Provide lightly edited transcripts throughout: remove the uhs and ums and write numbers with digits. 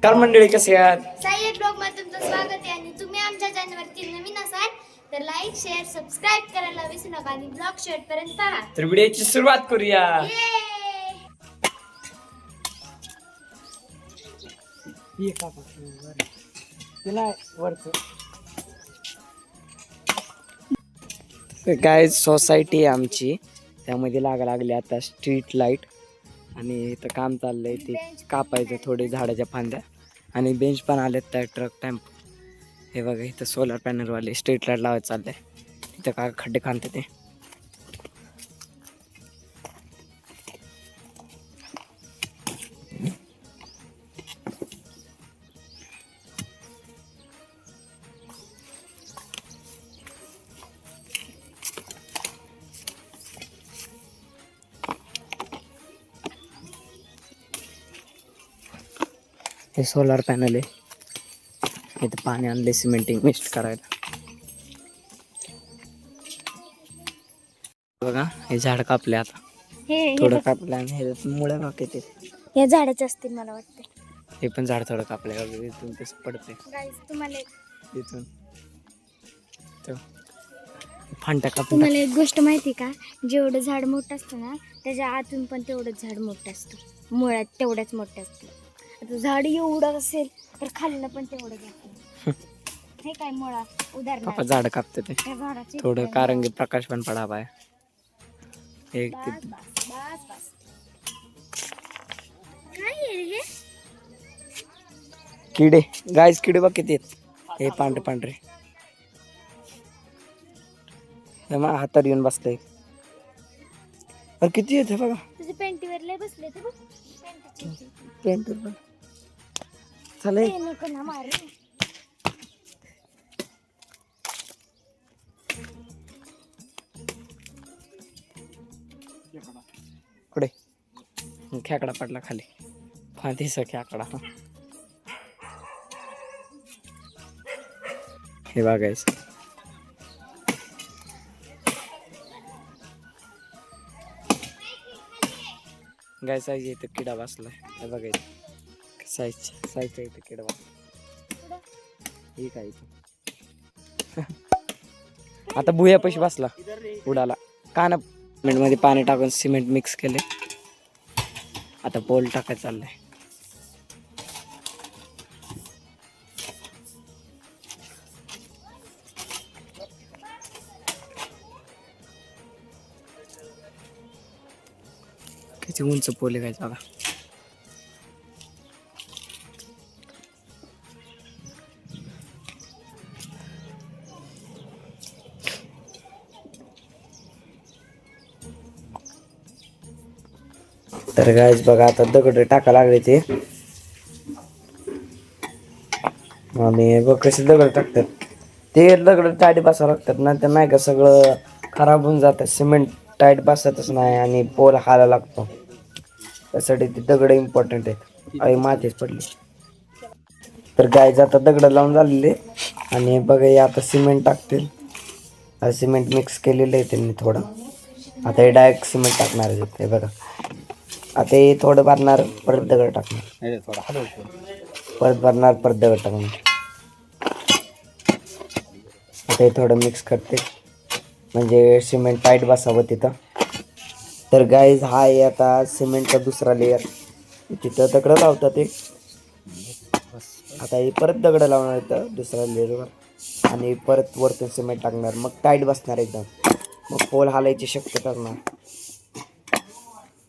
काल मंडळी कसे आहात? साई ब्लॉग मध्ये तुमचं स्वागत आहे आणि तुम्ही आमच्या चॅनलवरती नवीन असाल तर लाईक शेअर सबस्क्राईब करायला विसरू नका आणि ब्लॉग शेअर पर्यंत पहा. तर व्हिडिओची सुरुवात करूया. काय सोसायटी आहे आमची, त्यामध्ये लागले आता स्ट्रीट लाईट आणि इथं काम चाललंय ते कापायचं थोडे झाडाच्या फांद्या आणि बेंच पण आलेत त्या ट्रक टॅम्प. हे बघा इथं सोलर पॅनलवाले स्ट्रीट लाईट लावायचं चाललंय. तिथं काय खड्डे खांदते ते. हे सोलर पॅनल आहे. इथं पाणी आणले सिमेंटिंग मिक्स करायला. बघा हे झाड कापले आता, थोडं कापलं आणि हे मुळ्या बाकी ते या झाडाचे असतील मला वाटतं. हे पण झाड थोडं कापले वगैरे इथून कसं पडते तुम्हाला इथून फांट्या कापून. तुम्हाला एक गोष्ट माहिती का, जेवढं झाड मोठं असतं ना त्याच्या आतून पण तेवढंच झाड मोठं असतं, मुळात तेवढंच मोठं असतं. आता झाड एवढं असेल तर खाल्लं पण तेवढं जातं. हे काय मुळा उदाहरण झाड कापते ते थोडं कारंगी प्रकाश पण पडा पाय. एक किडे गायस, किडे बघ किती आहेत. हे पांढरे पांढरे हातात येऊन बसले. अरे किती येते बघा. तुझे पेंटीवर लय बसले ते बघ. पेंटर पण चालेल. नको ना मारे. कुठे खेकडा पडला खाली, फांदीचा खेकडा. हे बघायचं. गायचा इथं किडा बसलाय. हे बघायचं साईजचा इथं किडा बसला. हे काय इथं आता भुया पैसे बसला उडाला. काना मध्ये पाणी टाकून सिमेंट मिक्स केले. आता पोल टाकायचं चाललंय. किती उंच पोल आहे काय बघा. तर गायच बघा आता दगड टाका लागले ते. आणि बघ कसे दगड टाकतात ते. दगड टाईट बसावं लागतात ना, तर नाही का सगळं खराब होऊन जातं. सिमेंट टाईट बसतच नाही आणि पोल हाला लागतो. त्यासाठी ते दगड इम्पॉर्टंट आहेत. आई मातीच पडली. तर गायच आता दगड लावून झालेले आणि बघा आता सिमेंट टाकतील. सिमेंट मिक्स केलेलं आहे त्यांनी थोडं. आता हे डायरेक्ट सिमेंट टाकणार आहे. हे बघा आता हे थोडं भरणार, परत दगड टाकणार, परत भरणार, परत दगड टाकणार. आता हे थोडं मिक्स करते म्हणजे सिमेंट टाईट बसावं तिथं. तर गाईज हा आहे आता सिमेंटचा दुसरा लेअर. तिथं दगड लावतात ते. आता हे परत दगड लावणार इथं दुसऱ्या लेअरवर आणि परत वरतून सिमेंट टाकणार. मग टाईट बसणार एकदम. मग पोल हालायची शक्यताच नाही.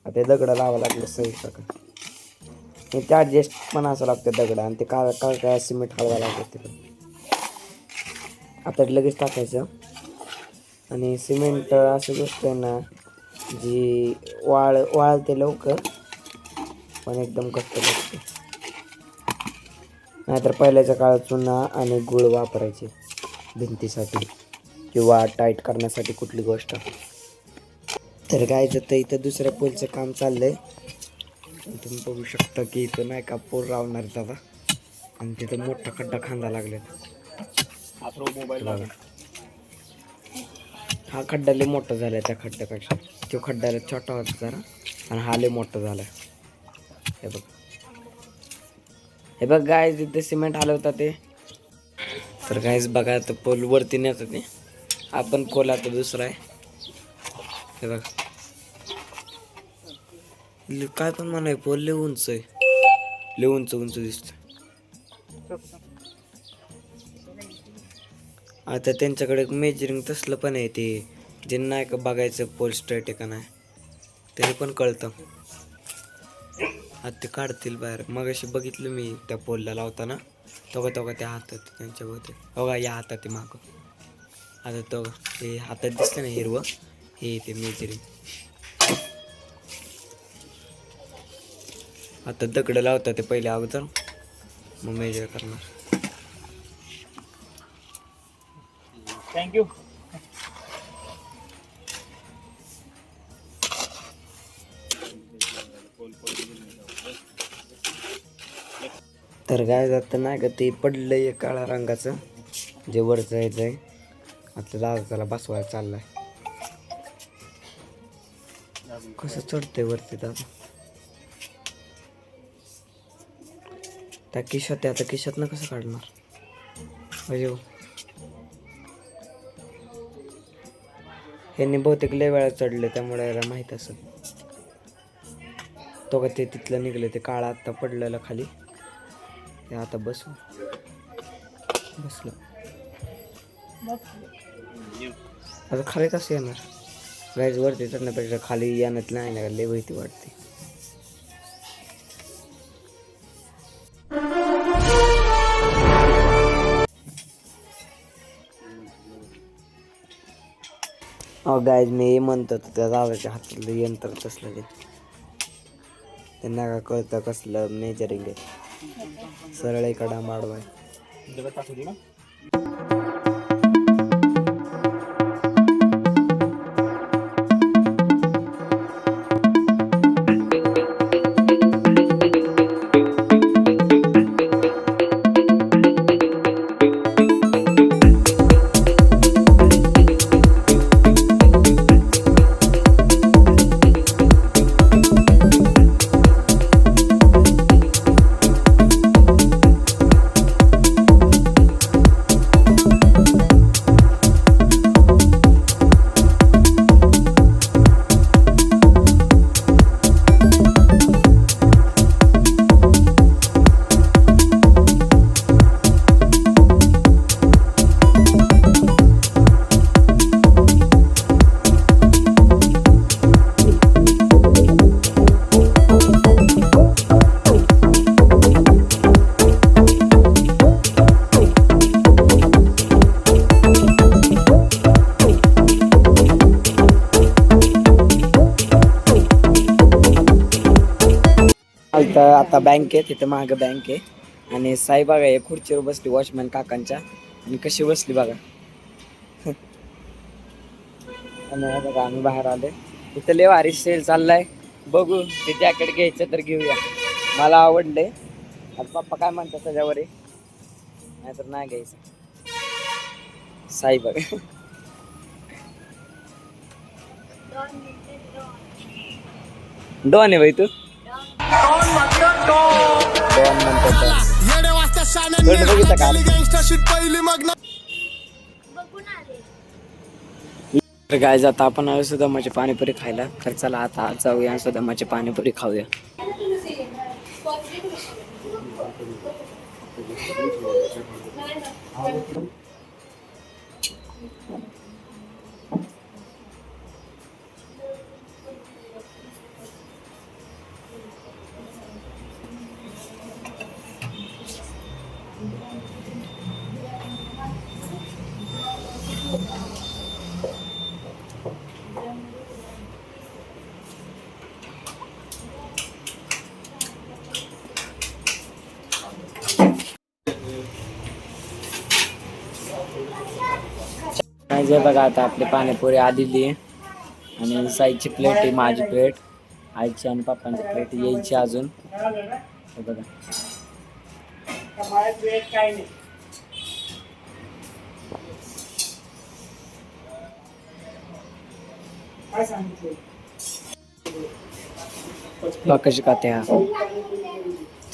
आता दगड लावावं लागलं सही प्रकार. ते ॲडजस्ट पण असं लागतं दगड आणि ते काय सिमेंट हलवावं लागतं तिकडे. आता लगेच टाकायचं. आणि सिमेंट अशी गोष्ट आहे ना जी वाळते लवकर पण एकदम घट्ट लागते. नाहीतर पहिल्याच्या काळात चुना आणि गुळ वापरायचे भिंतीसाठी किंवा टाईट करण्यासाठी कुठली गोष्ट. तर काय जातं इथं दुसऱ्या पोलचं काम चाललंय. तुम्ही बघू शकता की इथं नाही का पोल रावणार दादा आणि तिथं मोठा खड्डा खांदा लागलेला. हा खड्डा लय मोठा झालाय त्या खड्ड्यापेक्षा. तो खड्ड्याला छोटा होता जरा आणि हा लय मोठा झालाय. हे बघ हे बघ गायज इथे सिमेंट हलवतात ते. तर गायज बघा आता पोल वरती नेतात ते. आपण पोल आता दुसरा आहे. हे बघ काय पण म्हणाय पोल लय उंच आहे. लय उंच उंच दिसत. आता त्यांच्याकडे मेजरिंग तसलं पण आहे ते, जे नाही का बघायचं पोल स्ट्रेट आहे का नाही तरी पण कळतं. आता ते काढतील बाहेर. मग अशी बघितलं मी त्या पोलला लावताना, तेव्हा त्या हातात त्यांच्या बहुतेक बघा या हातात ते मागं. आता तो हे हातात दिसलं ना हिरवं, हे ते मेजरिंग. आता दगड लावतात ते पहिले अगोदर, मग मेजर करणार. थँक्यू. तर काय जातं नाही का ते पडलंय काळ्या रंगाचं, जे वर जायचंय. आता दादा त्याला बसवायला चाललाय. कसं चढतंय वरती दादा. त्या किशात आता किशातनं कसं काढणार अयो. ह्यांनी बहुतेक लय वेळा चढले त्यामुळे याला माहित असेल. तो का ते तिथलं निघलं ते काळा आत्ता पडलेलं खाली, ते आता बसलं. आता खाली कसं येणार गाईज. वरती चढण्यापेक्षा खाली येण्यात नाही ना लय भीती वाटते. अहो गाईज मी म्हणतो त्या दादाच्या हातातलं यंत्र तसलं ते, त्यांना का कळतं कसलं मेजरिंग आहे. सरळ इकडा माडवाय. आता बँक आहे तिथे मागं बँक आहे. आणि साई बघा या खुर्चीवर बसली वॉचमॅन काकांच्या, आणि कशी बसली बघा. आणि बघा आम्ही बाहेर आले. इथं लय भारी सेल चाललाय. बघू ते जॅकेट घ्यायचं तर घेऊया. मला आवडले. आता पप्पा काय म्हणतात त्याच्यावर आहे, नाहीतर नाही घ्यायचं. साई बघा डॉन आहे भाई तू. तर काय जाता आपण आलो सुदामाची पाणीपुरी खायला. तर चला आता जाऊया सुदामाची पाणीपुरी खाऊया. जे बघा आता आपली पाणीपुरी आलेली आहे. आणि साईची प्लेट आहे, माझी प्लेट, आईची आणि पप्पांची प्लेट यायची अजून. हे बघा कशी खाते हा.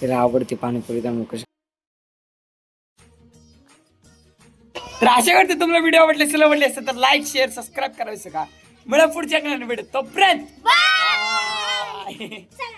तिला आवडते पाणीपुरी त्यामुळे कशी. तर अशा करते तुम्हाला व्हिडिओ आवडले असेल तर लाईक शेअर सबस्क्राईब करायचं का. मिळा पुढच्या व्हिडिओ तोपर्यंत. चला.